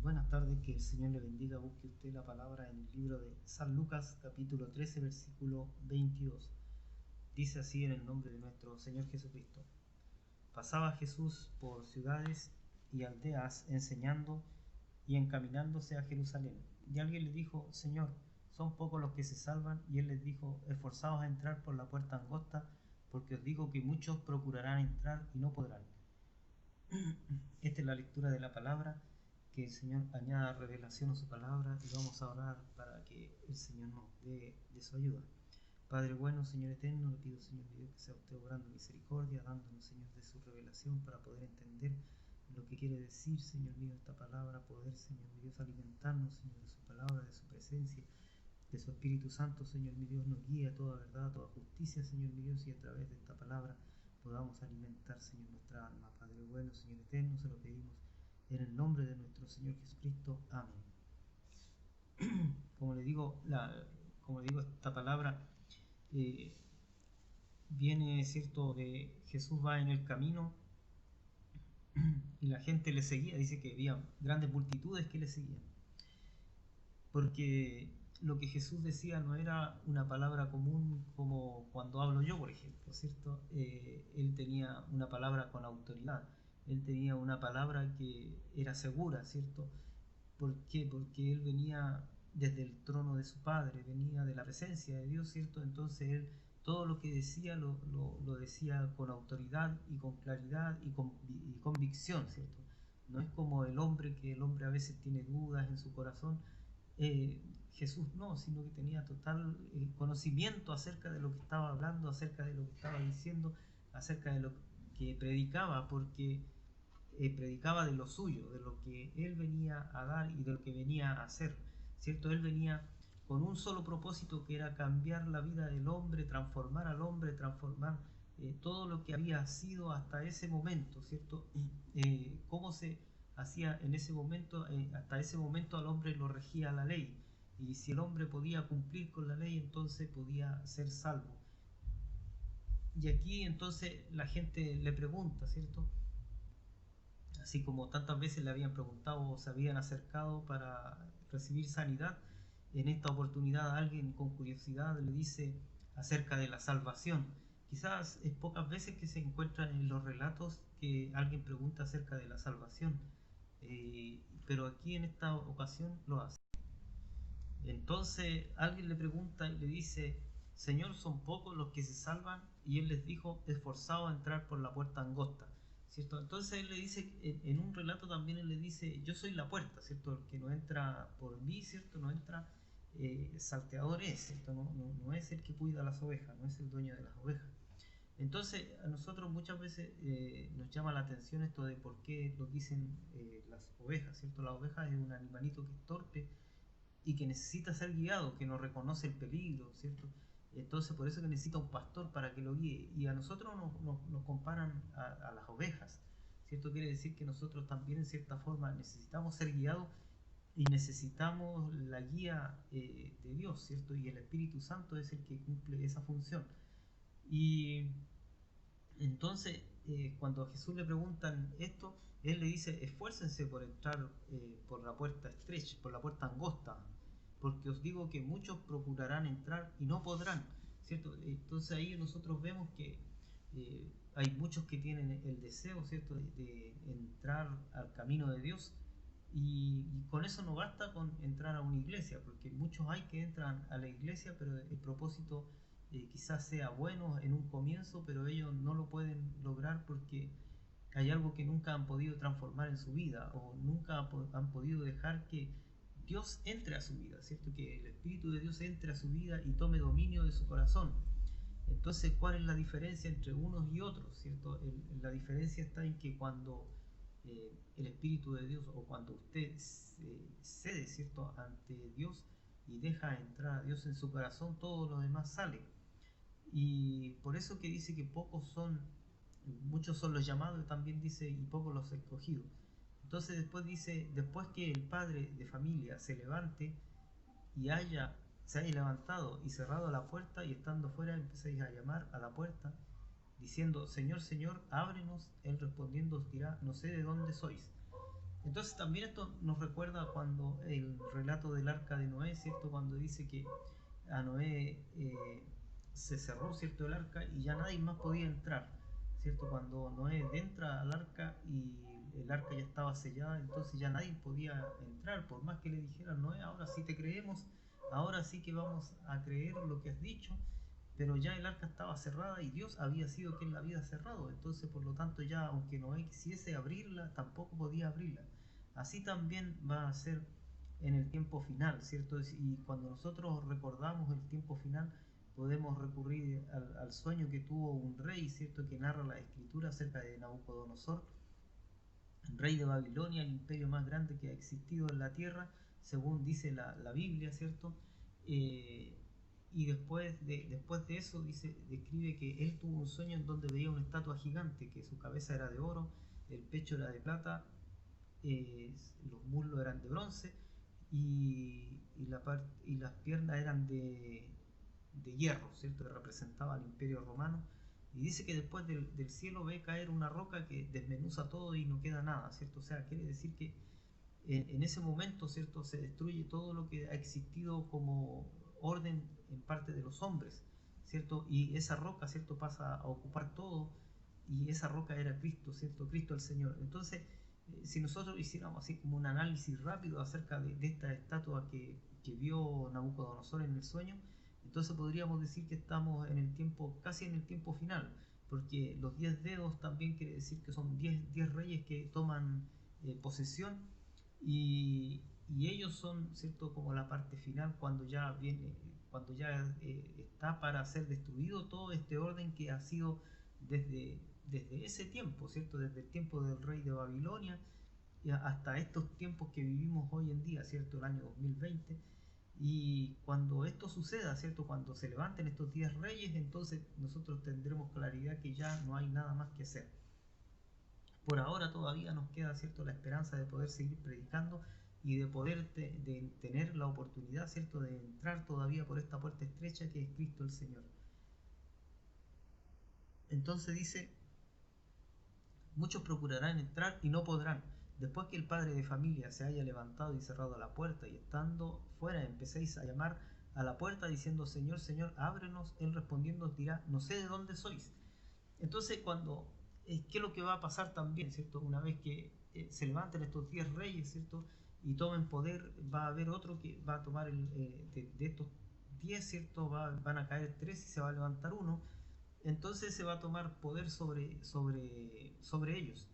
Buenas tardes, que el Señor le bendiga. Busque usted la palabra en el libro de San Lucas, capítulo 13, versículo 22. Dice así en el nombre de nuestro Señor Jesucristo. Pasaba Jesús por ciudades y aldeas enseñando y encaminándose a Jerusalén. Y alguien le dijo: Señor, son pocos los que se salvan. Y él les dijo: esforzaos a entrar por la puerta angosta, porque os digo que muchos procurarán entrar y no podrán. Esta es la lectura de la palabra. Que el Señor añada revelación a su palabra, y vamos a orar para que el Señor nos dé de su ayuda. Padre bueno, Señor eterno, le pido, Señor mi Dios, que sea usted obrando misericordia, dándonos, Señor, de su revelación para poder entender lo que quiere decir, Señor mío, esta palabra, poder, Señor mi Dios, alimentarnos, Señor, de su palabra, de su presencia, de su Espíritu Santo, Señor mi Dios, nos guíe a toda verdad, a toda justicia, Señor mi Dios, y a través de esta palabra podamos alimentar, Señor, nuestra alma. Padre bueno, Señor eterno, se lo pedimos en el nombre de nuestro Señor Jesucristo. Amén. Como le digo, esta palabra viene, cierto, de Jesús va en el camino y la gente le seguía. Dice que había grandes multitudes que le seguían, porque lo que Jesús decía no era una palabra común como cuando hablo yo, por ejemplo, ¿cierto? Él tenía una palabra con autoridad, él tenía una palabra que era segura, ¿cierto? ¿Por qué? Porque él venía desde el trono de su Padre, venía de la presencia de Dios, ¿cierto? Entonces él todo lo que decía lo decía con autoridad y con claridad y convicción, ¿cierto? No es como el hombre, que el hombre a veces tiene dudas en su corazón. Jesús no, sino que tenía total conocimiento acerca de lo que estaba hablando, acerca de lo que estaba diciendo, acerca de lo que predicaba, porque predicaba de lo suyo, de lo que él venía a dar y de lo que venía a hacer, ¿cierto? Él venía con un solo propósito, que era cambiar la vida del hombre, transformar al hombre, transformar todo lo que había sido hasta ese momento, ¿cierto? Cómo se hacía en ese momento. Hasta ese momento al hombre lo regía la ley, y si el hombre podía cumplir con la ley, entonces podía ser salvo. Y aquí entonces la gente le pregunta, ¿cierto? Así como tantas veces le habían preguntado o se habían acercado para recibir sanidad, en esta oportunidad alguien con curiosidad le dice acerca de la salvación. Quizás es pocas veces que se encuentran en los relatos que alguien pregunta acerca de la salvación, pero aquí en esta ocasión lo hace. Entonces alguien le pregunta y le dice: Señor, ¿son pocos los que se salvan? Y él les dijo: esforzaos a entrar por la puerta angosta, ¿cierto? Entonces él le dice, en un relato también él le dice: yo soy la puerta, ¿cierto? El que no entra por mí, ¿cierto? No entra, salteador es, ¿cierto? No es el que cuida las ovejas, no es el dueño de las ovejas. Entonces a nosotros muchas veces nos llama la atención esto de por qué nos dicen las ovejas, ¿cierto? La oveja es un animalito que es torpe y que necesita ser guiado, que no reconoce el peligro, ¿cierto? Entonces por eso que necesita un pastor para que lo guíe. Y a nosotros nos comparan a las ovejas, ¿cierto? Quiere decir que nosotros también en cierta forma necesitamos ser guiados y necesitamos la guía de Dios, ¿cierto? Y el Espíritu Santo es el que cumple esa función. Y entonces, cuando a Jesús le preguntan esto, él le dice: esfuércense por entrar por la puerta estrecha, por la puerta angosta, porque os digo que muchos procurarán entrar y no podrán, ¿cierto? Entonces ahí nosotros vemos que hay muchos que tienen el deseo, ¿cierto?, de entrar al camino de Dios, y con eso no basta con entrar a una iglesia, porque muchos hay que entran a la iglesia, pero el propósito quizás sea bueno en un comienzo, pero ellos no lo pueden lograr porque hay algo que nunca han podido transformar en su vida, o nunca han podido dejar que Dios entre a su vida, ¿cierto? Que el Espíritu de Dios entre a su vida y tome dominio de su corazón. Entonces, ¿cuál es la diferencia entre unos y otros, ¿cierto? La diferencia está en que cuando el Espíritu de Dios, o cuando usted cede, ¿cierto?, ante Dios y deja entrar a Dios en su corazón, todo lo demás sale. Y por eso que dice que muchos son los llamados, también dice, y pocos los escogidos. Entonces después dice: después que el padre de familia se levante y se haya levantado y cerrado la puerta, y estando fuera empecéis a llamar a la puerta, diciendo: Señor, Señor, ábrenos. Él respondiendo os dirá: no sé de dónde sois. Entonces también esto nos recuerda cuando el relato del arca de Noé, ¿cierto? Cuando dice que a Noé se cerró, ¿cierto? El arca y ya nadie más podía entrar, ¿cierto? Cuando Noé entra al arca y el arca ya estaba sellada, entonces ya nadie podía entrar, por más que le dijeran, Noé, ahora sí te creemos, ahora sí que vamos a creer lo que has dicho, pero ya el arca estaba cerrada y Dios había sido quien la había cerrado, entonces por lo tanto ya aunque Noé quisiese abrirla, tampoco podía abrirla. Así también va a ser en el tiempo final, ¿cierto? Y cuando nosotros recordamos el tiempo final, podemos recurrir al sueño que tuvo un rey, ¿cierto? Que narra la escritura acerca de Nabucodonosor, rey de Babilonia, el imperio más grande que ha existido en la tierra, según dice la Biblia, ¿cierto? Eh, y después de eso describe que él tuvo un sueño en donde veía una estatua gigante, que su cabeza era de oro, el pecho era de plata, eh, los muslos eran de bronce y las piernas eran de hierro, ¿cierto? Que representaba al imperio romano. Y dice que después del cielo ve caer una roca que desmenuza todo y no queda nada, ¿cierto? O sea, quiere decir que en ese momento, ¿cierto? Se destruye todo lo que ha existido como orden en parte de los hombres, ¿cierto? Y esa roca, ¿cierto? Pasa a ocupar todo y esa roca era Cristo, ¿cierto? Cristo el Señor. Entonces, si nosotros hiciéramos así como un análisis rápido acerca de esta estatua que vio Nabucodonosor en el sueño, entonces podríamos decir que estamos en el tiempo, casi en el tiempo final, porque los 10 dedos también quiere decir que son 10 reyes que toman posesión y ellos son, ¿cierto? Como la parte final cuando ya viene, cuando ya está para ser destruido todo este orden que ha sido desde ese tiempo, ¿cierto? Desde el tiempo del rey de Babilonia hasta estos tiempos que vivimos hoy en día, ¿cierto? El año 2020. Y cuando esto suceda, ¿cierto? Cuando se levanten estos 10 reyes, entonces nosotros tendremos claridad que ya no hay nada más que hacer. Por ahora todavía nos queda, ¿cierto? La esperanza de poder seguir predicando y de poder de tener la oportunidad, ¿cierto? De entrar todavía por esta puerta estrecha que es Cristo el Señor. Entonces dice, muchos procurarán entrar y no podrán. Después que el padre de familia se haya levantado y cerrado la puerta y estando fuera empecéis a llamar a la puerta diciendo, Señor, Señor, ábrenos, él respondiendo os dirá, no sé de dónde sois. Entonces ¿qué es lo que va a pasar también, ¿cierto? Una vez que se levanten estos 10 reyes, ¿cierto? Y tomen poder, va a haber otro que va a tomar de estos 10, ¿cierto? Van a caer 3 y se va a levantar uno, entonces se va a tomar poder sobre ellos.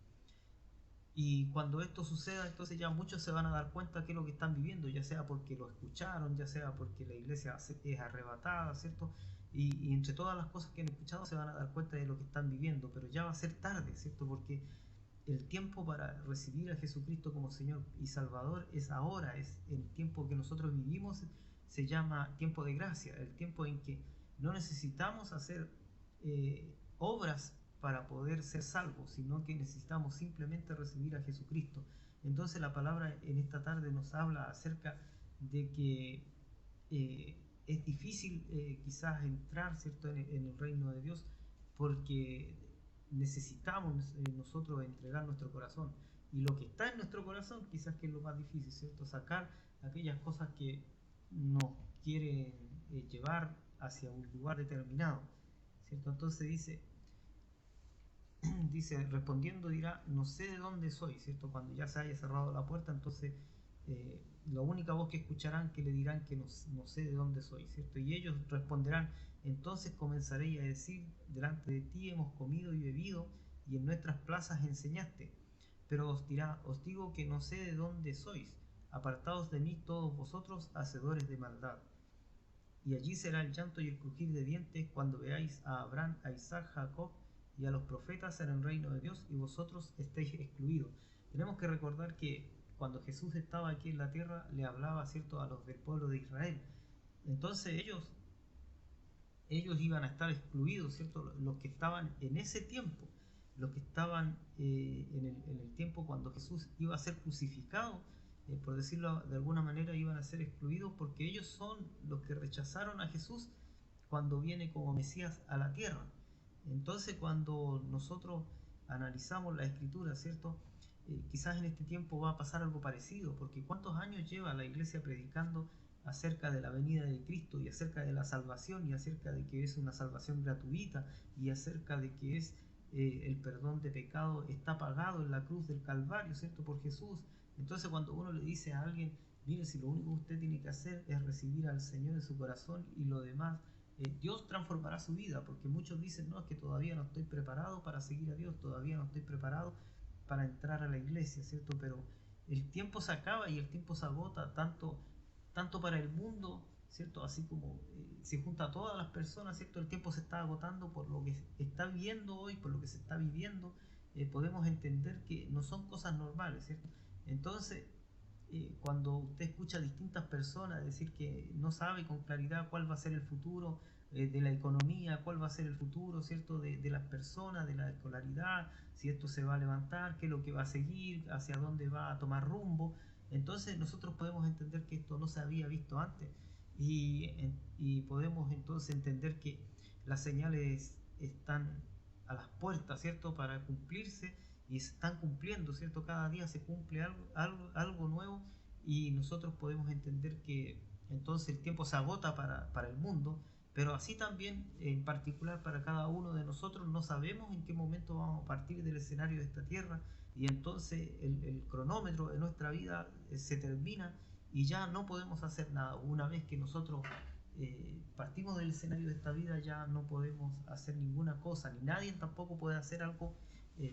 Y cuando esto suceda, entonces ya muchos se van a dar cuenta de qué es lo que están viviendo, ya sea porque lo escucharon, ya sea porque la iglesia es arrebatada, ¿cierto? Y entre todas las cosas que han escuchado se van a dar cuenta de lo que están viviendo, pero ya va a ser tarde, ¿cierto? Porque el tiempo para recibir a Jesucristo como Señor y Salvador es ahora, es el tiempo que nosotros vivimos, se llama tiempo de gracia, el tiempo en que no necesitamos hacer obras para poder ser salvos, sino que necesitamos simplemente recibir a Jesucristo. Entonces la palabra en esta tarde nos habla acerca de que es difícil quizás entrar, ¿cierto? En el reino de Dios porque necesitamos nosotros entregar nuestro corazón. Y lo que está en nuestro corazón quizás que es lo más difícil, ¿cierto? Sacar aquellas cosas que nos quieren llevar hacia un lugar determinado, ¿cierto? Entonces dice, respondiendo dirá, no sé de dónde soy, ¿cierto? Cuando ya se haya cerrado la puerta, entonces la única voz que escucharán que le dirán que no sé de dónde soy, ¿cierto? Y ellos responderán, entonces comenzaré a decir, delante de ti hemos comido y bebido, y en nuestras plazas enseñaste. Pero os dirá, os digo que no sé de dónde sois, apartados de mí todos vosotros, hacedores de maldad. Y allí será el llanto y el crujir de dientes cuando veáis a Abraham, a Isaac, a Jacob y a los profetas en el reino de Dios y vosotros estéis excluidos. Tenemos que recordar que cuando Jesús estaba aquí en la tierra le hablaba, ¿cierto?, a los del pueblo de Israel. Entonces ellos iban a estar excluidos, ¿cierto? Los que estaban en ese tiempo, los que estaban en el tiempo cuando Jesús iba a ser crucificado, por decirlo de alguna manera, iban a ser excluidos porque ellos son los que rechazaron a Jesús cuando viene como Mesías a la tierra. Entonces cuando nosotros analizamos la escritura, ¿cierto? quizás en este tiempo va a pasar algo parecido, porque ¿cuántos años lleva la iglesia predicando acerca de la venida de Cristo y acerca de la salvación y acerca de que es una salvación gratuita y acerca de que es el perdón de pecado está pagado en la cruz del Calvario, ¿cierto? Por Jesús. Entonces cuando uno le dice a alguien, mire, si lo único que usted tiene que hacer es recibir al Señor en su corazón y lo demás, Dios transformará su vida, porque muchos dicen, no, es que todavía no estoy preparado para seguir a Dios, todavía no estoy preparado para entrar a la iglesia, ¿cierto? Pero el tiempo se acaba y el tiempo se agota tanto para el mundo, ¿cierto? Así como se junta a todas las personas, ¿cierto? El tiempo se está agotando por lo que está viviendo hoy, por lo que se está viviendo. Podemos entender que no son cosas normales, ¿cierto? Entonces, cuando usted escucha a distintas personas decir que no sabe con claridad cuál va a ser el futuro de la economía, cuál va a ser el futuro, ¿cierto? De las personas, de la escolaridad, si esto se va a levantar, qué es lo que va a seguir, hacia dónde va a tomar rumbo. Entonces nosotros podemos entender que esto no se había visto antes y podemos entonces entender que las señales están a las puertas, ¿cierto? Para cumplirse y se están cumpliendo, ¿cierto? Cada día se cumple algo nuevo y nosotros podemos entender que entonces el tiempo se agota para el mundo, pero así también en particular para cada uno de nosotros no sabemos en qué momento vamos a partir del escenario de esta tierra y entonces el cronómetro de nuestra vida se termina y ya no podemos hacer nada. Una vez que nosotros partimos del escenario de esta vida ya no podemos hacer ninguna cosa, ni nadie tampoco puede hacer algo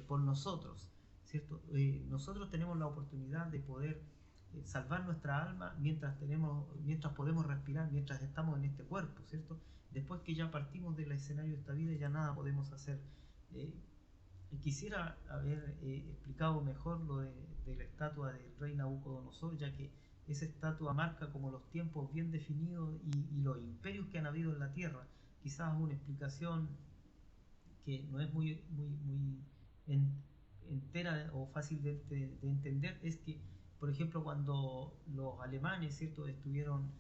por nosotros, ¿cierto? Nosotros tenemos la oportunidad de poder salvar nuestra alma mientras podemos respirar, mientras estamos en este cuerpo, ¿cierto? Después que ya partimos del escenario de esta vida ya nada podemos hacer. Eh, Quisiera haber explicado mejor lo de la estatua del rey Nabucodonosor, ya que esa estatua marca como los tiempos bien definidos y los imperios que han habido en la tierra. Quizás una explicación que no es muy en- entera o fácil de entender es que, por ejemplo, cuando los alemanes, ¿cierto?, estuvieron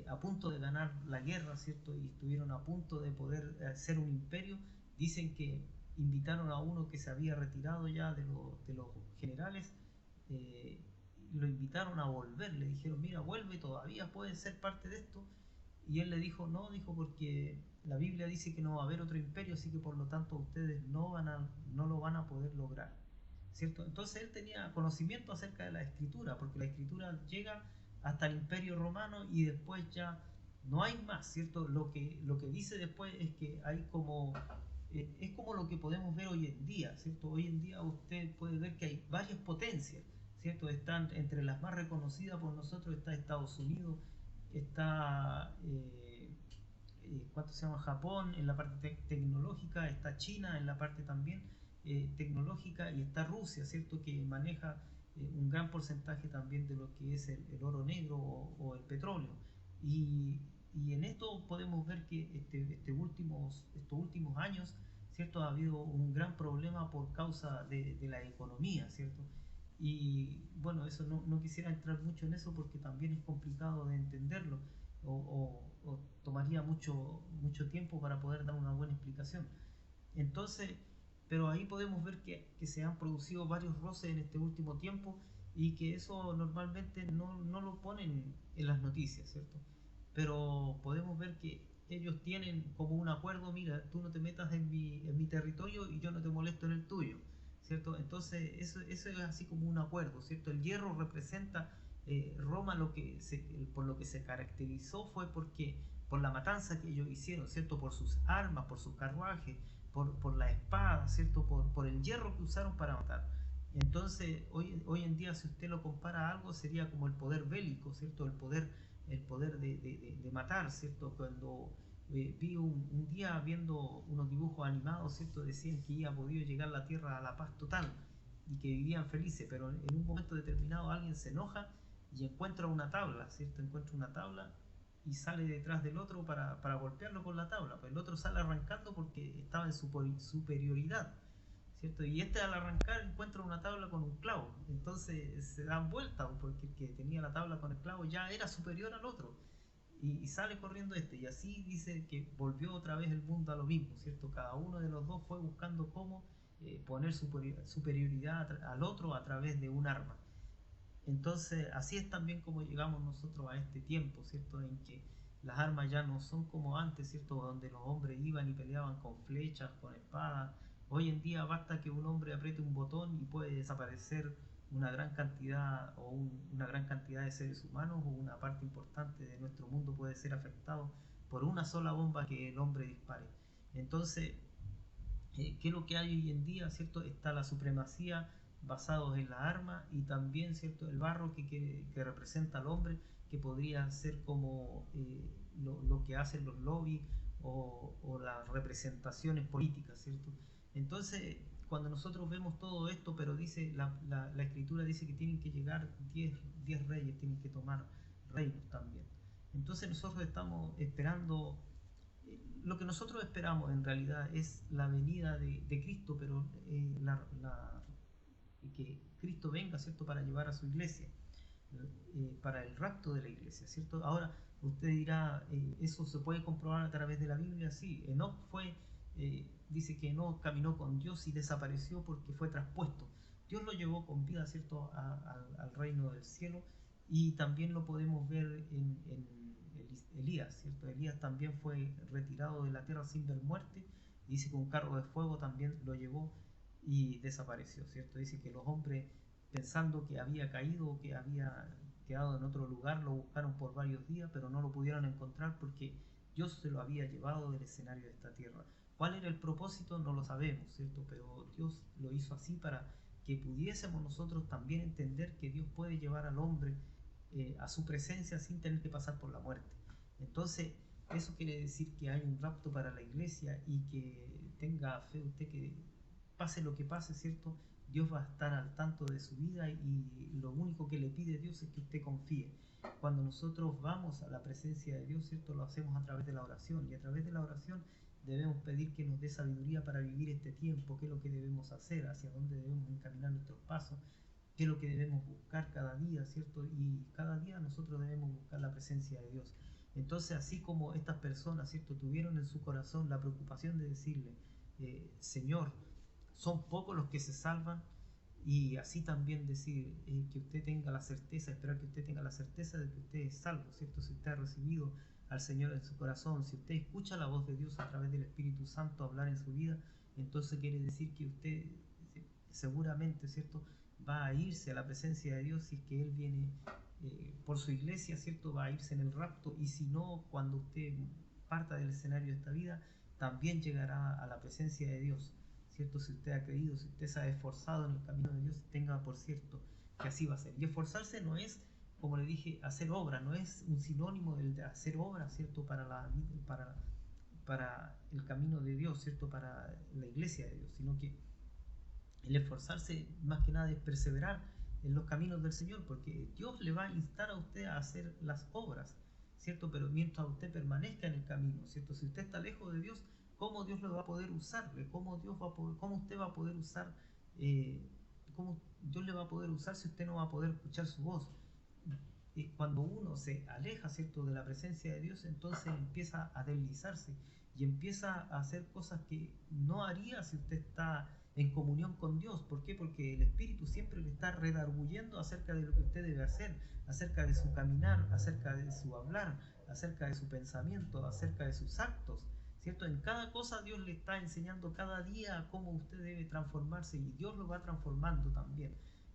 a punto de ganar la guerra, ¿cierto?, y estuvieron a punto de poder ser un imperio, dicen que invitaron a uno que se había retirado ya de los generales, eh, lo invitaron a volver, le dijeron, mira, vuelve, todavía puedes ser parte de esto, y él le dijo, no, dijo, porque la Biblia dice que no va a haber otro imperio, así que por lo tanto ustedes no lo van a poder lograr, ¿cierto? Entonces él tenía conocimiento acerca de la escritura, porque la escritura llega hasta el imperio romano y después ya no hay más, ¿cierto? Lo que dice después es que hay como, es como lo que podemos ver hoy en día, ¿cierto? Hoy en día usted puede ver que hay varias potencias, ¿cierto? Están entre las más reconocidas por nosotros, está Estados Unidos, está ¿cuánto se llama? Japón en la parte tecnológica, está China en la parte también tecnológica y está Rusia, ¿cierto? Que maneja un gran porcentaje también de lo que es el oro negro o el petróleo. Y, y en esto podemos ver que estos últimos años, ¿cierto? Ha habido un gran problema por causa de la economía, ¿cierto? Y bueno, eso no quisiera entrar mucho en eso porque también es complicado de entenderlo o tomaría mucho tiempo para poder dar una buena explicación. Entonces, pero ahí podemos ver que se han producido varios roces en este último tiempo y que eso normalmente no lo ponen en las noticias, ¿cierto? Pero podemos ver que ellos tienen como un acuerdo, mira, tú no te metas en mi territorio y yo no te molesto en el tuyo, ¿cierto? Entonces eso es así como un acuerdo, ¿cierto? El hierro representa Roma por lo que se caracterizó fue porque por la matanza que ellos hicieron, ¿cierto? Por sus armas, por sus carruajes, por la espada, ¿cierto? Por el hierro que usaron para matar. Entonces, hoy en día, si usted lo compara a algo, sería como el poder bélico, ¿cierto? El poder de matar, ¿cierto? Cuando vi un día viendo unos dibujos animados, ¿cierto? Decían que había podido llegar la Tierra a la paz total y que vivían felices, pero en un momento determinado alguien se enoja y encuentra una tabla, ¿cierto? Encuentra una tabla y sale detrás del otro para golpearlo con la tabla. Pues el otro sale arrancando porque estaba en superioridad, ¿cierto? Y este al arrancar encuentra una tabla con un clavo. Entonces se dan vuelta porque el que tenía la tabla con el clavo ya era superior al otro. Y sale corriendo este. Y así dice que volvió otra vez el mundo a lo mismo, ¿cierto? Cada uno de los dos fue buscando cómo poner superioridad al otro a través de un arma. Entonces, así es también como llegamos nosotros a este tiempo, ¿cierto? En que las armas ya no son como antes, ¿cierto? Donde los hombres iban y peleaban con flechas, con espadas. Hoy en día basta que un hombre apriete un botón y puede desaparecer una gran cantidad una gran cantidad de seres humanos, o una parte importante de nuestro mundo puede ser afectado por una sola bomba que el hombre dispare. Entonces, ¿qué es lo que hay hoy en día? ¿Cierto? Está la supremacía basados en la arma, y también, ¿cierto?, el barro que representa al hombre, que podría ser como lo que hacen los lobbies o las representaciones políticas, ¿cierto? Entonces, cuando nosotros vemos todo esto, pero dice la escritura dice que tienen que llegar 10 reyes, tienen que tomar reinos también. Entonces nosotros estamos esperando, lo que nosotros esperamos en realidad es la venida de Cristo, pero que Cristo venga, ¿cierto?, para llevar a su iglesia, para el rapto de la iglesia, ¿cierto? Ahora, usted dirá, ¿eso se puede comprobar a través de la Biblia? Sí, Enoc dice que Enoc caminó con Dios y desapareció porque fue traspuesto. Dios lo llevó con vida, ¿cierto?, al reino del cielo, y también lo podemos ver en Elías, ¿cierto? Elías también fue retirado de la tierra sin ver muerte, y dice que un carro de fuego también lo llevó y desapareció, ¿cierto? Dice que los hombres, pensando que había caído o que había quedado en otro lugar, lo buscaron por varios días, pero no lo pudieron encontrar porque Dios se lo había llevado del escenario de esta tierra. ¿Cuál era el propósito? No lo sabemos, ¿cierto? Pero Dios lo hizo así para que pudiésemos nosotros también entender que Dios puede llevar al hombre a su presencia sin tener que pasar por la muerte. Entonces, eso quiere decir que hay un rapto para la iglesia, y que tenga fe usted que pase lo que pase, ¿cierto? Dios va a estar al tanto de su vida, y lo único que le pide Dios es que usted confíe. Cuando nosotros vamos a la presencia de Dios, ¿cierto?, lo hacemos a través de la oración, y a través de la oración debemos pedir que nos dé sabiduría para vivir este tiempo, qué es lo que debemos hacer, hacia dónde debemos encaminar nuestros pasos, qué es lo que debemos buscar cada día, ¿cierto? Y cada día nosotros debemos buscar la presencia de Dios. Entonces, así como estas personas, ¿cierto?, tuvieron en su corazón la preocupación de decirle, Señor, son pocos los que se salvan, y así también decir que usted tenga la certeza, esperar que usted tenga la certeza de que usted es salvo, ¿cierto? Si usted ha recibido al Señor en su corazón, si usted escucha la voz de Dios a través del Espíritu Santo hablar en su vida, entonces quiere decir que usted seguramente, ¿cierto?, va a irse a la presencia de Dios, si es que Él viene por su iglesia, ¿cierto?, va a irse en el rapto, y si no, cuando usted parta del escenario de esta vida, también llegará a la presencia de Dios, ¿cierto? Si usted ha creído, si usted se ha esforzado en el camino de Dios, tenga por cierto que así va a ser. Y esforzarse no es, como le dije, hacer obra, no es un sinónimo de hacer obra, ¿cierto?, para el camino de Dios, ¿cierto?, para la iglesia de Dios, sino que el esforzarse más que nada es perseverar en los caminos del Señor, porque Dios le va a instar a usted a hacer las obras, ¿cierto? Pero mientras usted permanezca en el camino, ¿cierto? Si usted está lejos de Dios, ¿cómo Dios lo va a poder usarle? ¿Cómo usted va a poder usar, cómo Dios le va a poder usar si usted no va a poder escuchar su voz? Cuando uno se aleja, ¿cierto?, de la presencia de Dios, entonces empieza a deslizarse y empieza a hacer cosas que no haría si usted está en comunión con Dios. ¿Por qué? Porque el Espíritu siempre le está redarguyendo acerca de lo que usted debe hacer, acerca de su caminar, acerca de su hablar, acerca de su pensamiento, acerca de sus actos, ¿cierto? En cada cosa Dios le está enseñando cada día cómo usted debe transformarse, y Dios lo va transformando también.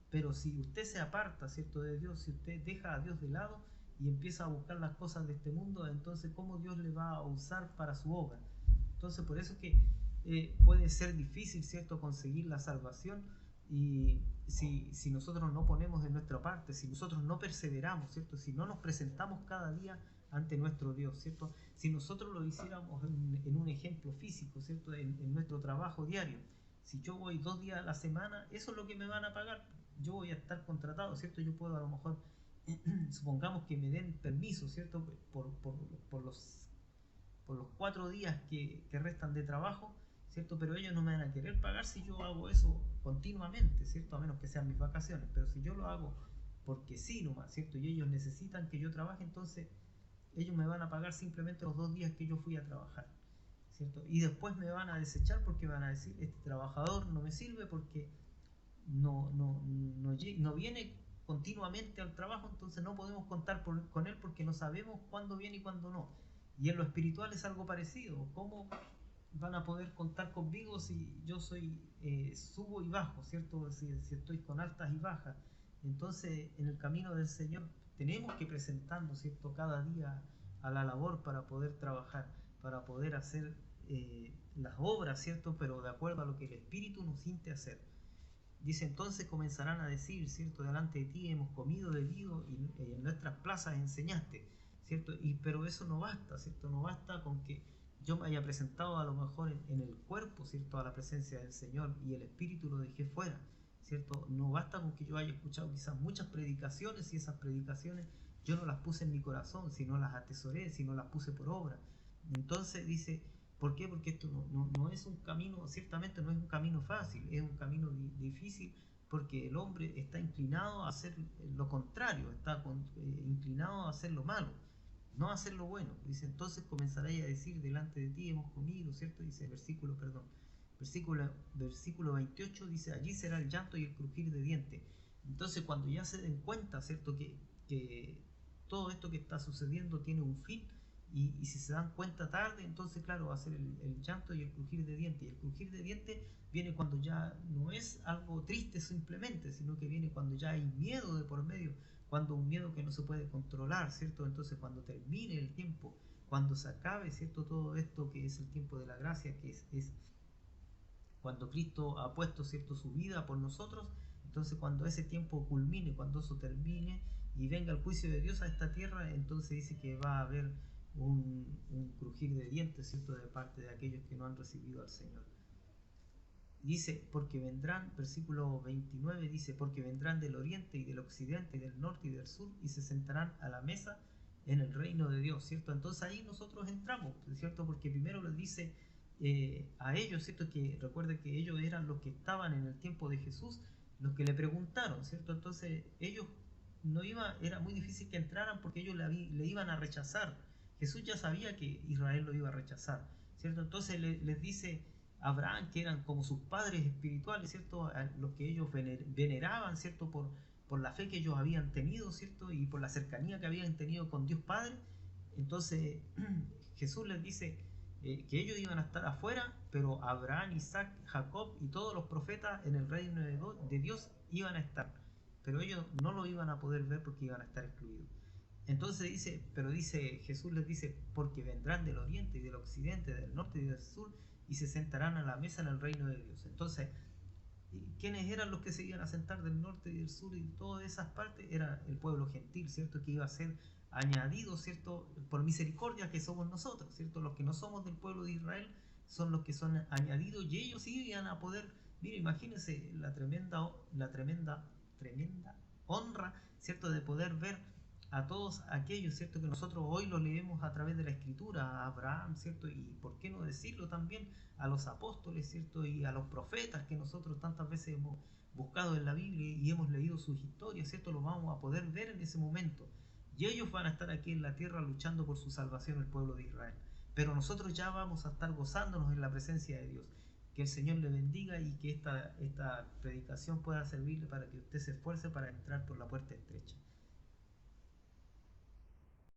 Pero si usted se aparta, ¿cierto?, de Dios, si usted deja a Dios de lado y empieza a buscar las cosas de este mundo, entonces ¿cómo Dios le va a usar para su obra? Entonces, por eso que puede ser difícil, ¿cierto?, conseguir la salvación, y si nosotros no ponemos de nuestra parte, si nosotros no perseveramos, ¿cierto?, si no nos presentamos cada día ante nuestro Dios, ¿cierto? Si nosotros lo hiciéramos en un ejemplo físico, ¿cierto?, en nuestro trabajo diario, si yo voy 2 días a la semana, eso es lo que me van a pagar, yo voy a estar contratado, ¿cierto? Yo puedo a lo mejor, supongamos que me den permiso, ¿cierto?, por los 4 días que restan de trabajo, ¿cierto? Pero ellos no me van a querer pagar si yo hago eso continuamente, ¿cierto? A menos que sean mis vacaciones, pero si yo lo hago porque sí nomás, ¿cierto? Y ellos necesitan que yo trabaje, entonces ellos me van a pagar simplemente los 2 días que yo fui a trabajar, ¿cierto? Y después me van a desechar porque van a decir, este trabajador no me sirve porque no viene continuamente al trabajo, entonces no podemos contar con él porque no sabemos cuándo viene y cuándo no. Y en lo espiritual es algo parecido. ¿Cómo van a poder contar conmigo si yo soy subo y bajo, ¿cierto? Si estoy con altas y bajas. Entonces, en el camino del Señor tenemos que presentarnos, ¿cierto? Cada día a la labor para poder trabajar, para poder hacer las obras, ¿cierto? Pero de acuerdo a lo que el Espíritu nos siente hacer. Dice, entonces comenzarán a decir, ¿cierto? Delante de ti hemos comido, bebido y en nuestras plazas enseñaste, ¿cierto? Pero eso no basta, ¿cierto? No basta con que yo me haya presentado a lo mejor en el cuerpo, ¿cierto? A la presencia del Señor y el Espíritu lo dejé fuera, ¿cierto? No basta con que yo haya escuchado quizás muchas predicaciones y esas predicaciones yo no las puse en mi corazón, sino las atesoré, sino las puse por obra. Entonces dice, ¿por qué? Porque esto no es un camino, ciertamente no es un camino fácil, es un camino difícil porque el hombre está inclinado a hacer lo contrario, está inclinado a hacer lo malo, no a hacer lo bueno. Dice, entonces comenzaréis a decir, delante de ti hemos comido, ¿cierto? Dice, versículo 28 dice, allí será el llanto y el crujir de dientes. Entonces cuando ya se den cuenta, ¿cierto? Que todo esto que está sucediendo tiene un fin, y si se dan cuenta tarde, entonces claro, va a ser el llanto y el crujir de dientes. Y el crujir de dientes viene cuando ya no es algo triste simplemente, sino que viene cuando ya hay miedo de por medio, cuando un miedo que no se puede controlar, ¿cierto? Entonces cuando termine el tiempo, cuando se acabe, ¿cierto? Todo esto que es el tiempo de la gracia, que es cuando Cristo ha puesto, ¿cierto? Su vida por nosotros, entonces cuando ese tiempo culmine, cuando eso termine y venga el juicio de Dios a esta tierra, entonces dice que va a haber un crujir de dientes, ¿cierto? De parte de aquellos que no han recibido al Señor. Dice, porque vendrán, versículo 29 dice, porque vendrán del oriente y del occidente y del norte y del sur y se sentarán a la mesa en el reino de Dios, ¿cierto? Entonces ahí nosotros entramos, ¿cierto? Porque primero les dice a ellos, ¿cierto? Que recuerden que ellos eran los que estaban en el tiempo de Jesús, los que le preguntaron, ¿cierto? Entonces ellos era muy difícil que entraran porque ellos le iban a rechazar. Jesús ya sabía que Israel lo iba a rechazar, ¿cierto? Entonces les dice Abraham, que eran como sus padres espirituales, ¿cierto? A los que ellos veneraban, ¿cierto? Por la fe que ellos habían tenido, ¿cierto? Y por la cercanía que habían tenido con Dios Padre. Entonces Jesús les dice que ellos iban a estar afuera, pero Abraham, Isaac, Jacob y todos los profetas en el reino de Dios iban a estar. Pero ellos no lo iban a poder ver porque iban a estar excluidos. Entonces dice, Jesús les dice, porque vendrán del oriente y del occidente, del norte y del sur, y se sentarán a la mesa en el reino de Dios. Entonces, ¿quiénes eran los que se iban a sentar del norte y del sur y todas esas partes? Era el pueblo gentil, ¿cierto? Que iba a ser añadido, ¿cierto? Por misericordia que somos nosotros, ¿cierto? Los que no somos del pueblo de Israel son los que son añadidos y ellos iban a poder, mire, imagínense la tremenda honra, ¿cierto? De poder ver a todos aquellos, ¿cierto? Que nosotros hoy lo leemos a través de la Escritura, a Abraham, ¿cierto? Y por qué no decirlo también a los apóstoles, ¿cierto? Y a los profetas que nosotros tantas veces hemos buscado en la Biblia y hemos leído sus historias, ¿cierto? Lo vamos a poder ver en ese momento. Y ellos van a estar aquí en la tierra luchando por su salvación, el pueblo de Israel. Pero nosotros ya vamos a estar gozándonos en la presencia de Dios. Que el Señor le bendiga y que esta predicación pueda servirle para que usted se esfuerce para entrar por la puerta estrecha.